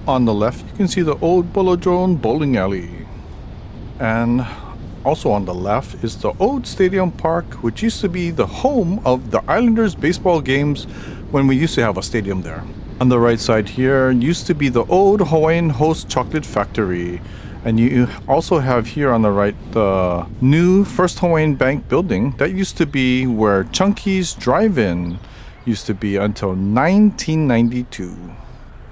On the left, you can see the old Bowl-O-Drome bowling alley. And also on the left is the old Stadium Park, which used to be the home of the Islanders baseball games when we used to have a stadium there. On the right side here used to be the old Hawaiian Host Chocolate Factory. And you also have here on the right the new First Hawaiian Bank building that used to be where Chunky's Drive-In used to be until 1992.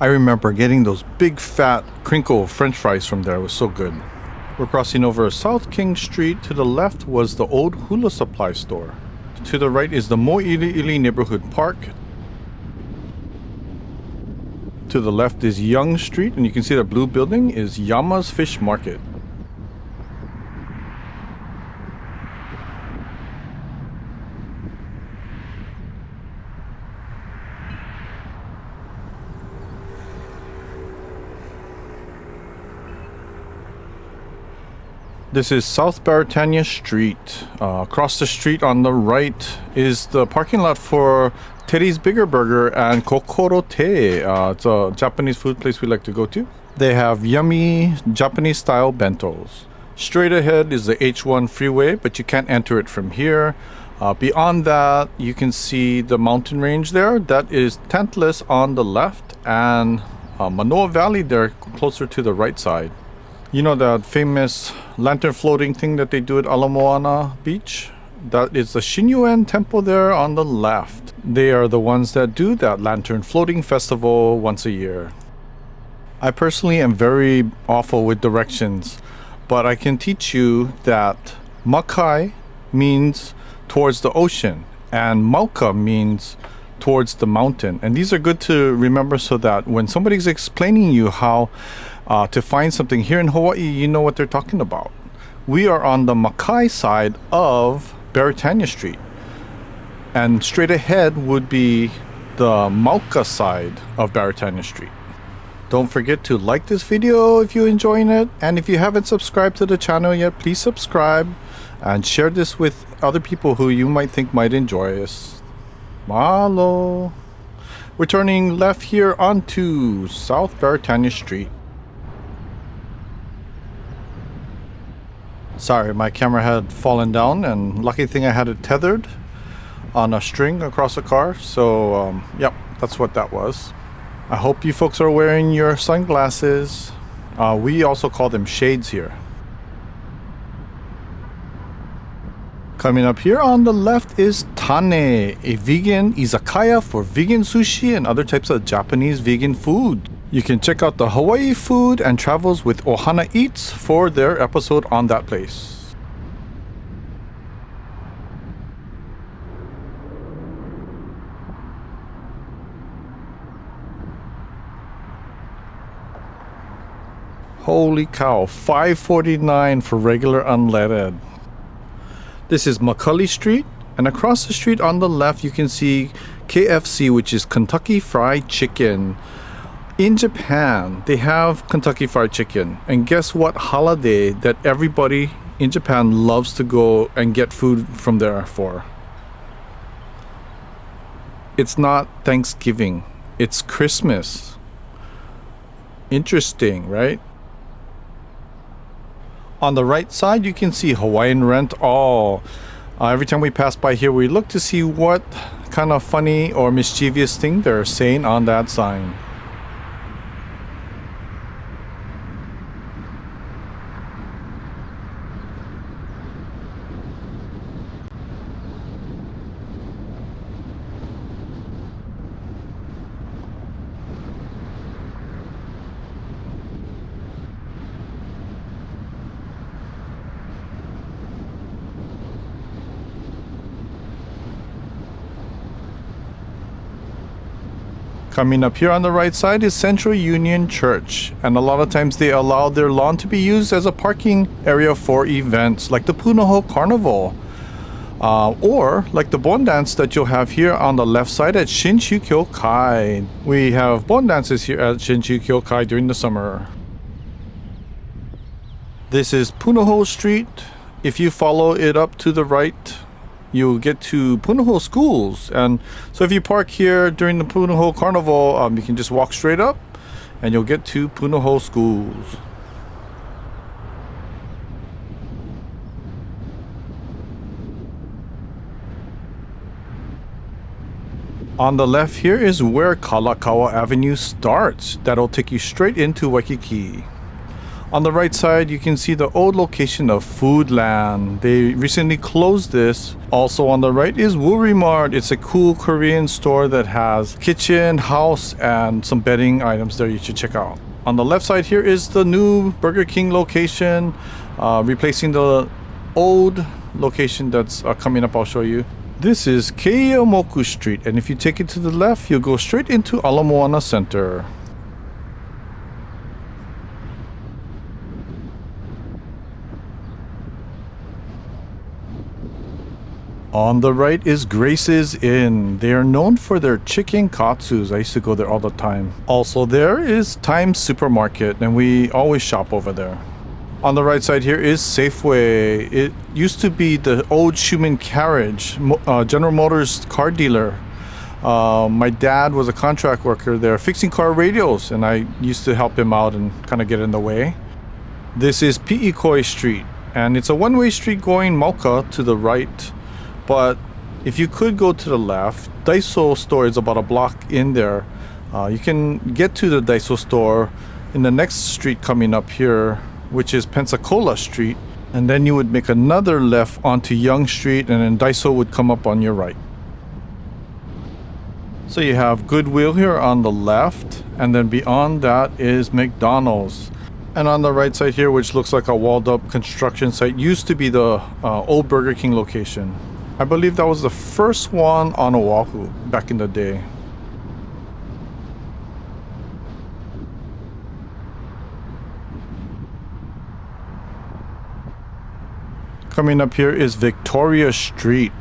I remember getting those big fat crinkle french fries from there. It was so good. We're crossing over South King Street. To the left was the old hula supply store. To the right is the Mōʻiliʻili neighborhood park. To the left is Young Street, and you can see the blue building is Yama's Fish Market. This is South Beretania Street. Across the street on the right is the parking lot for Teddy's Bigger Burger and Kokoro Te. It's a Japanese food place we like to go to. They have yummy Japanese style bentos. Straight ahead is the H1 freeway, but you can't enter it from here. Beyond that, you can see the mountain range there. That is Tantalus on the left, and Manoa Valley there closer to the right side. You know that famous lantern floating thing that they do at Ala Moana Beach? That is the Shinyuan Temple there on the left. They are the ones that do that lantern floating festival once a year. I personally am very awful with directions, but I can teach you that Makai means towards the ocean and Mauka means towards the mountain. And these are good to remember so that when somebody's explaining you how to find something here in Hawaii, you know what they're talking about. We are on the Makai side of Beretania Street, and straight ahead would be the Mauka side of Beretania Street. Don't forget to like this video if you're enjoying it, and if you haven't subscribed to the channel yet, please subscribe and share this with other people who you might think might enjoy this. Mahalo. We're turning left here onto South Beretania Street. Sorry, my camera had fallen down, and lucky thing I had it tethered on a string across the car. So, yep, that's what that was. I hope you folks are wearing your sunglasses. We also call them shades here. Coming up here on the left is Tane, a vegan izakaya for vegan sushi and other types of Japanese vegan food. You can check out the Hawaii Food and Travels with Ohana Eats for their episode on that place. Holy cow, $5.49 for regular unleaded. This is McCully Street, and across the street on the left you can see KFC, which is Kentucky Fried Chicken. In Japan, they have Kentucky Fried Chicken, and guess what holiday that everybody in Japan loves to go and get food from there for? It's not Thanksgiving, it's Christmas. Interesting, right? On the right side, you can see Hawaiian Rent All. Every time we pass by here, we look to see what kind of funny or mischievous thing they're saying on that sign. Coming up here on the right side is Central Union Church, and a lot of times they allow their lawn to be used as a parking area for events like the Punahou Carnival, or like the Bon Dance that you'll have here on the left side at Shinshu Kyokai. We have Bon Dances here at Shinshu Kyokai during the summer. This is Punahou Street. If you follow it up to the right, you'll get to Punahou Schools. And so if you park here during the Punahou Carnival, you can just walk straight up and you'll get to Punahou schools. On the left here is where Kalākaua Avenue starts. That'll take you straight into Waikiki. On the right side, you can see the old location of Foodland. They recently closed this. Also on the right is Woorimart. It's a cool Korean store that has kitchen, house, and some bedding items there you should check out. On the left side here is the new Burger King location, replacing the old location that's coming up. I'll show you. This is Keʻeaumoku Street, and if you take it to the left, you'll go straight into Ala Moana Center. On the right is Grace's Inn. They are known for their chicken katsus. I used to go there all the time. Also there is Times Supermarket, and we always shop over there. On the right side here is Safeway. It used to be the old Schuman Carriage, General Motors car dealer. My dad was a contract worker there fixing car radios, and I used to help him out and kind of get in the way. This is Pi'ikoi Street, and it's a one-way street going Mauka to the right. But if you could go to the left, Daiso store is about a block in there. You can get to the Daiso store in the next street coming up here, which is Pensacola Street, and then you would make another left onto Young Street, and then Daiso would come up on your right. So you have Goodwill here on the left, and then beyond that is McDonald's. And on the right side here, which looks like a walled up construction site, used to be the old Burger King location. I believe that was the first one on Oahu back in the day. Coming up here is Victoria Street,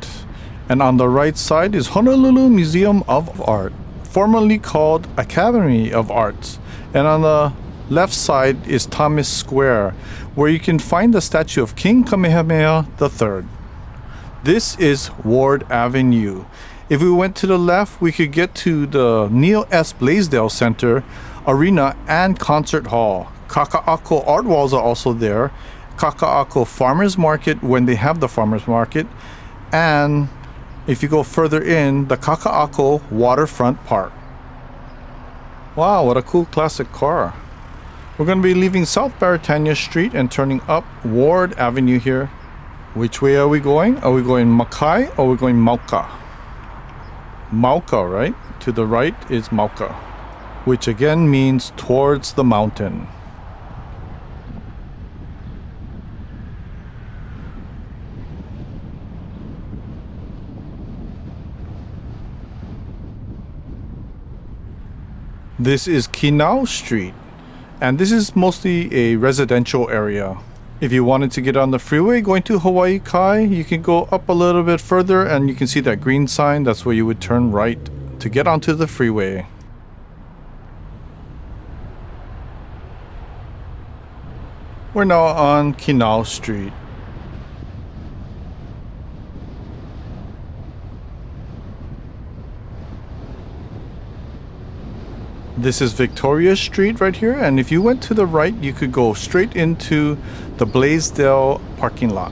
and on the right side is Honolulu Museum of Art, formerly called Academy of Arts, and on the left side is Thomas Square, where you can find the statue of King Kamehameha III. This is Ward Avenue. If we went to the left, we could get to the Neil S. Blaisdell Center, Arena, and Concert Hall. Kaka'ako art walls are also there. Kaka'ako Farmers Market when they have the Farmers Market, and if you go further in, the Kaka'ako Waterfront Park. Wow, what a cool classic car. We're going to be leaving South Beretania Street and turning up Ward Avenue here. Which way are we going? Are we going Makai or are we going Mauka? Mauka, right? To the right is Mauka, which again means towards the mountain. This is Kinau Street, and this is mostly a residential area. If you wanted to get on the freeway going to Hawaii Kai, you can go up a little bit further and you can see that green sign. That's where you would turn right to get onto the freeway. We're now on Kinau Street. This is Victoria Street right here, and if you went to the right, you could go straight into the Blaisdell parking lot.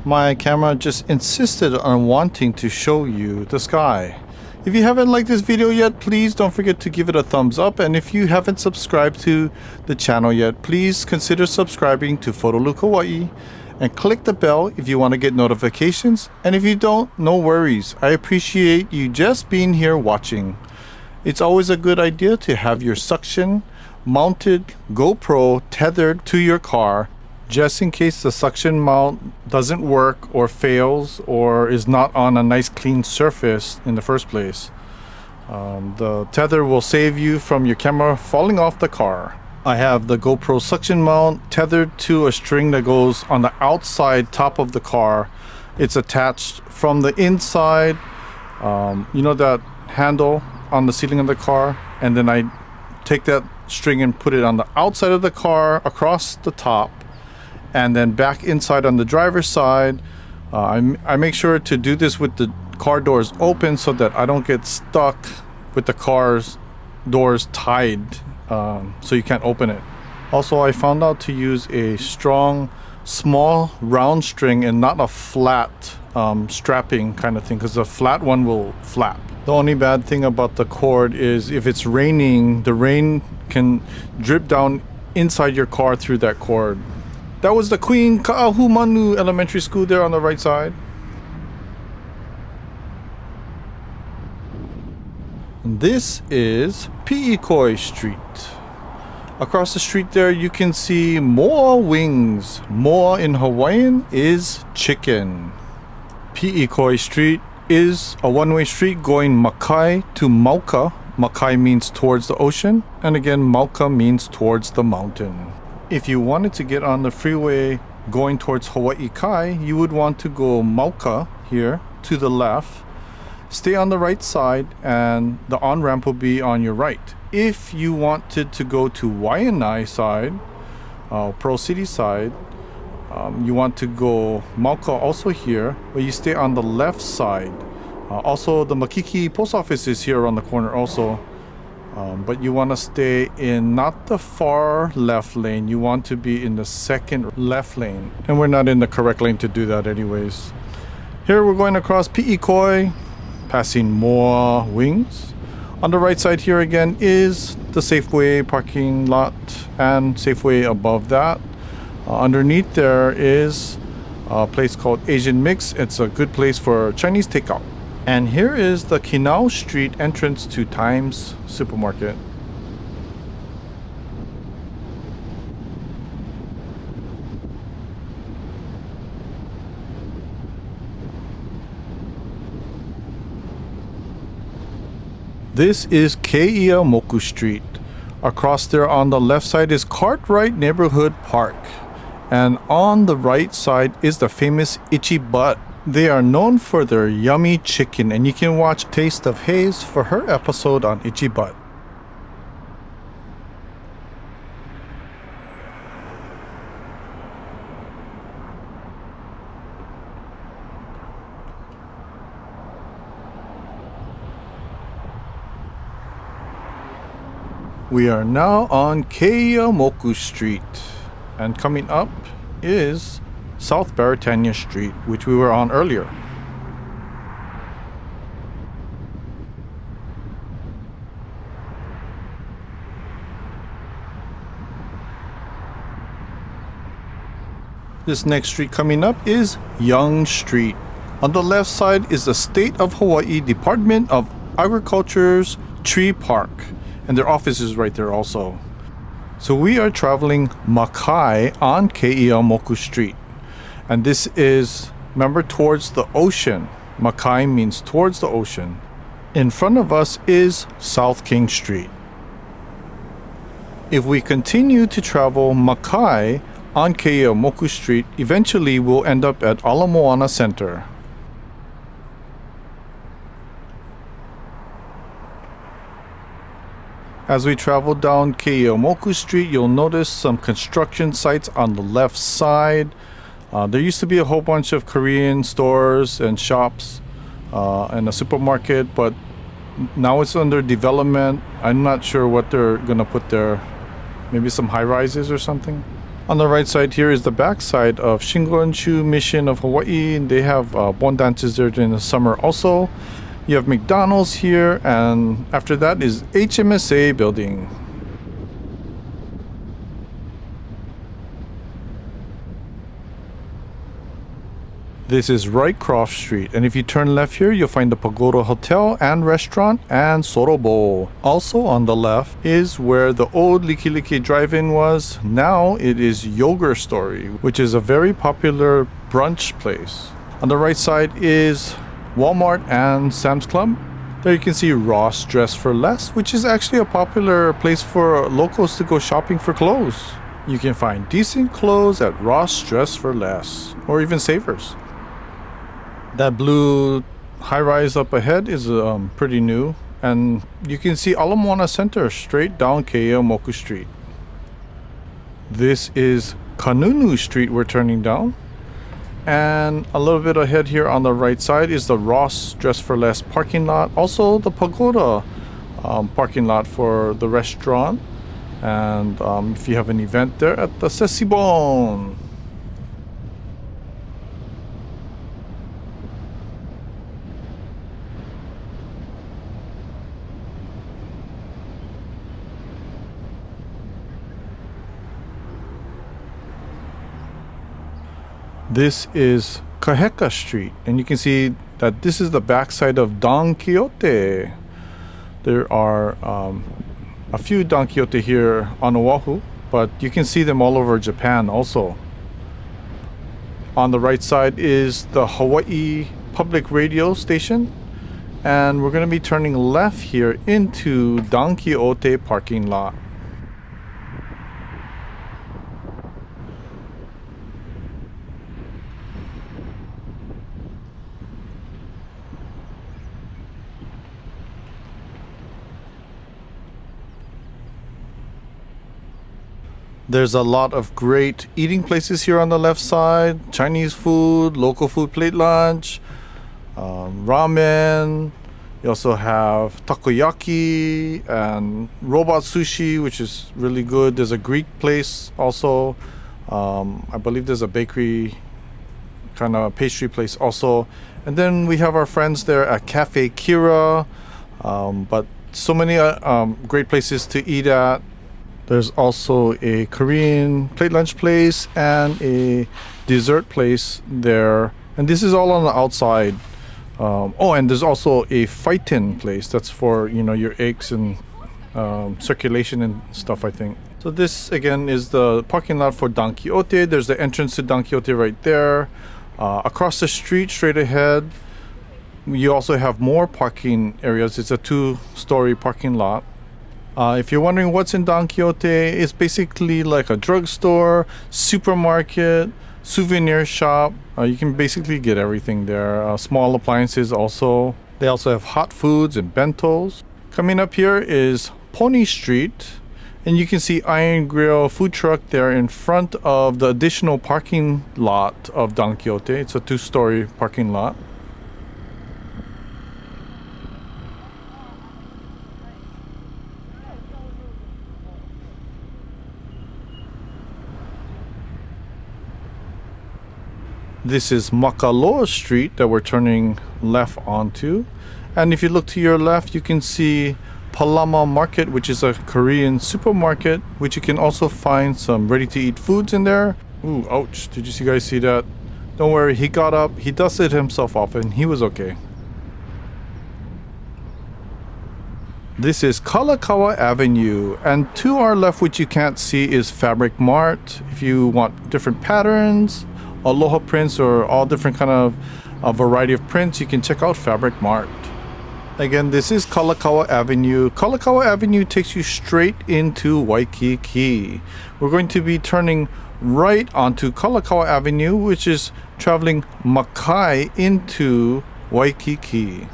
My camera just insisted on wanting to show you the sky. If you haven't liked this video yet, please don't forget to give it a thumbs up. And if you haven't subscribed to the channel yet, please consider subscribing to Photolook Hawaii and click the bell if you want to get notifications. And if you don't, no worries. I appreciate you just being here watching. It's always a good idea to have your suction mounted GoPro tethered to your car, just in case the suction mount doesn't work or fails or is not on a nice clean surface in the first place. The tether will save you from your camera falling off the car. I have the GoPro suction mount tethered to a string that goes on the outside top of the car. It's attached from the inside, you know, that handle on the ceiling of the car, and then I take that string and put it on the outside of the car across the top, and then back inside on the driver's side. I make sure to do this with the car doors open so that I don't get stuck with the car's doors tied, so you can't open it. Also, I found out to use a strong, small, round string and not a flat strapping kind of thing, because the flat one will flap. The only bad thing about the cord is if it's raining, the rain can drip down inside your car through that cord. That was the Queen Ka'ahumanu Elementary School there on the right side. This is Pi'ikoi Street. Across the street there you can see Moa Wings. Moa in Hawaiian is chicken. Pi'ikoi Street is a one-way street going Makai to Mauka. Makai means towards the ocean, and again Mauka means towards the mountain. If you wanted to get on the freeway going towards Hawaii Kai, you would want to go Mauka here to the left, stay on the right side, and the on-ramp will be on your right. If you wanted to go to Waianae side, Pearl City side, you want to go Mauka also here, but you stay on the left side. Also, the Makiki post office is here on the corner also. But you want to stay in not the far left lane, you want to be in the second left lane. And we're not in the correct lane to do that anyways. Here we're going across Pi'ikoi, passing Moa Wings. On the right side here again is the Safeway parking lot and Safeway above that. Underneath there is a place called Asian Mix. It's a good place for Chinese takeout. And here is the Kinau Street entrance to Times Supermarket. This is Keʻeaumoku Street. Across there on the left side is Cartwright Neighborhood Park. And on the right side is the famous Itchy Butt. They are known for their yummy chicken, and you can watch Taste of Haze for her episode on Itchy Butt. We are now on Keʻeaumoku Street, and coming up is South Beretania Street, which we were on earlier. This next street coming up is Young Street. On the left side is the State of Hawaii Department of Agriculture's Tree Park, and their office is right there also. So we are traveling Makai on Keʻeaumoku Street. And this is, remember, towards the ocean. Makai means towards the ocean. In front of us is South King Street. If we continue to travel Makai on Keʻeaumoku Street, eventually we'll end up at Ala Moana Center. As we travel down Keʻeaumoku Street, you'll notice some construction sites on the left side. There used to be a whole bunch of Korean stores and shops and a supermarket, but now it's under development. I'm not sure what they're gonna put there. Maybe some high-rises or something. On the right side here is the back side of Shinshu Mission of Hawaii, and they have bon dances there during the summer also. You have McDonald's here, and after that is HMSA building. This is Rycroft Street, and if you turn left here, you'll find the Pagoda Hotel and Restaurant and Soro Bowl. Also on the left is where the old Likelike Drive-In was. Now it is Yogurt Story, which is a very popular brunch place. On the right side is Walmart and Sam's Club. There you can see Ross Dress for Less, which is actually a popular place for locals to go shopping for clothes. You can find decent clothes at Ross Dress for Less, or even Savers. That blue high-rise up ahead is pretty new. And you can see Ala Moana Center straight down Keʻeaumoku Street. This is Kanunu Street we're turning down. And a little bit ahead here on the right side is the Ross Dress for Less parking lot. Also the Pagoda parking lot for the restaurant. And if you have an event there at the Sesibon. This is Kaheka Street, and you can see that this is the backside of Don Quijote. There are a few Don Quijote here on Oahu, but you can see them all over Japan also. On the right side is the Hawaii Public Radio Station, and we're going to be turning left here into Don Quijote parking lot. There's a lot of great eating places here on the left side. Chinese food, local food plate lunch, ramen. You also have takoyaki and robot sushi, which is really good. There's a Greek place also. I believe there's a bakery, kind of pastry place also. And then we have our friends there at Cafe Kira. But so many great places to eat at. There's also a Korean plate lunch place and a dessert place there. And this is all on the outside. And there's also a fightin place. That's for, your eggs and circulation and stuff, I think. So this, again, is the parking lot for Don Quijote. There's the entrance to Don Quijote right there. Across the street, straight ahead, you also have more parking areas. It's a 2-story parking lot. If you're wondering what's in Don Quijote, it's basically like a drugstore, supermarket, souvenir shop. You can basically get everything there. Small appliances also. They also have hot foods and bentos. Coming up here is Poni Street. And you can see Iron Grill food truck there in front of the additional parking lot of Don Quijote. It's a 2-story parking lot. This is Makaloa Street that we're turning left onto. And if you look to your left, you can see Palama Market, which is a Korean supermarket, which you can also find some ready-to-eat foods in there. Ooh, ouch. Did you guys see that? Don't worry, he got up, he dusted himself off, and he was okay. This is Kalākaua Avenue, and to our left, which you can't see, is Fabric Mart. If you want different patterns, aloha prints, or all different kind of a variety of prints, you can check out Fabric Mart. Again, this is Kalākaua Avenue. Kalākaua Avenue takes you straight into Waikiki. We're going to be turning right onto Kalākaua Avenue, which is traveling Makai into Waikiki.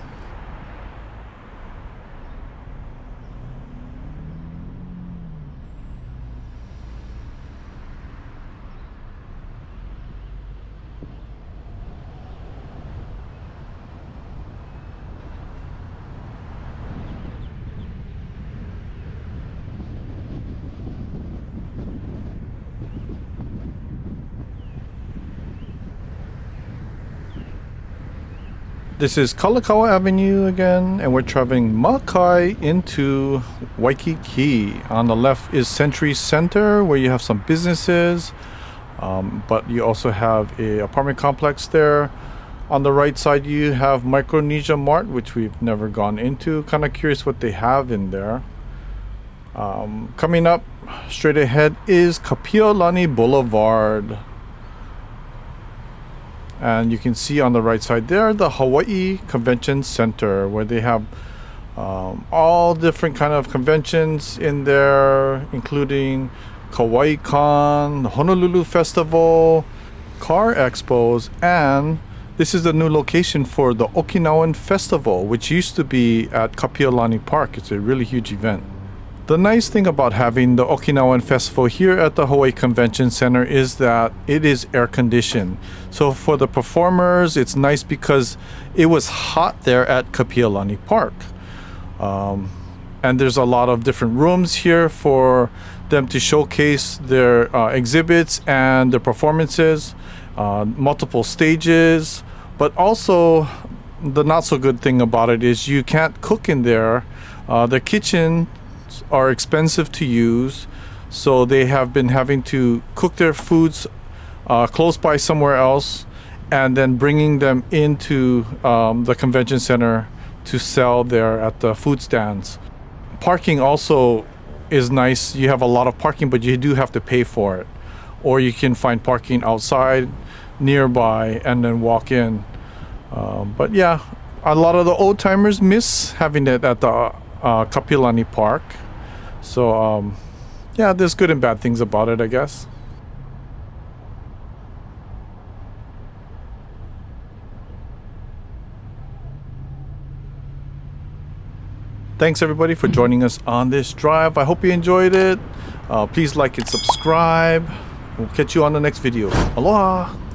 This is Kalākaua Avenue again, and we're traveling Makai into Waikiki. On the left is Century Center, where you have some businesses, but you also have a apartment complex there. On the right side, you have Micronesia Mart, which we've never gone into. Kind of curious what they have in there. Coming up straight ahead is Kapiolani Boulevard. And you can see on the right side there the Hawaii Convention Center, where they have all different kind of conventions in there, including Kauai-Con, the Honolulu Festival, car expos, and This is the new location for the Okinawan Festival, which used to be at Kapiolani Park. It's a really huge event. The nice thing about having the Okinawan Festival here at the Hawaii Convention Center is that it is air conditioned. So for the performers, it's nice because it was hot there at Kapiolani Park. And there's a lot of different rooms here for them to showcase their exhibits and their performances, multiple stages. But also, the not so good thing about it is you can't cook in there. The kitchen are expensive to use, so they have been having to cook their foods close by somewhere else and then bringing them into the convention center to sell there at the food stands. Parking also is nice. You have a lot of parking, but you do have to pay for it, or you can find parking outside nearby and then walk in. But yeah, a lot of the old timers miss having it at the Kapiolani Park. So yeah, there's good and bad things about it, I guess. Thanks everybody for joining us on this drive. I hope you enjoyed it. Please like and subscribe. We'll catch you on the next video. Aloha!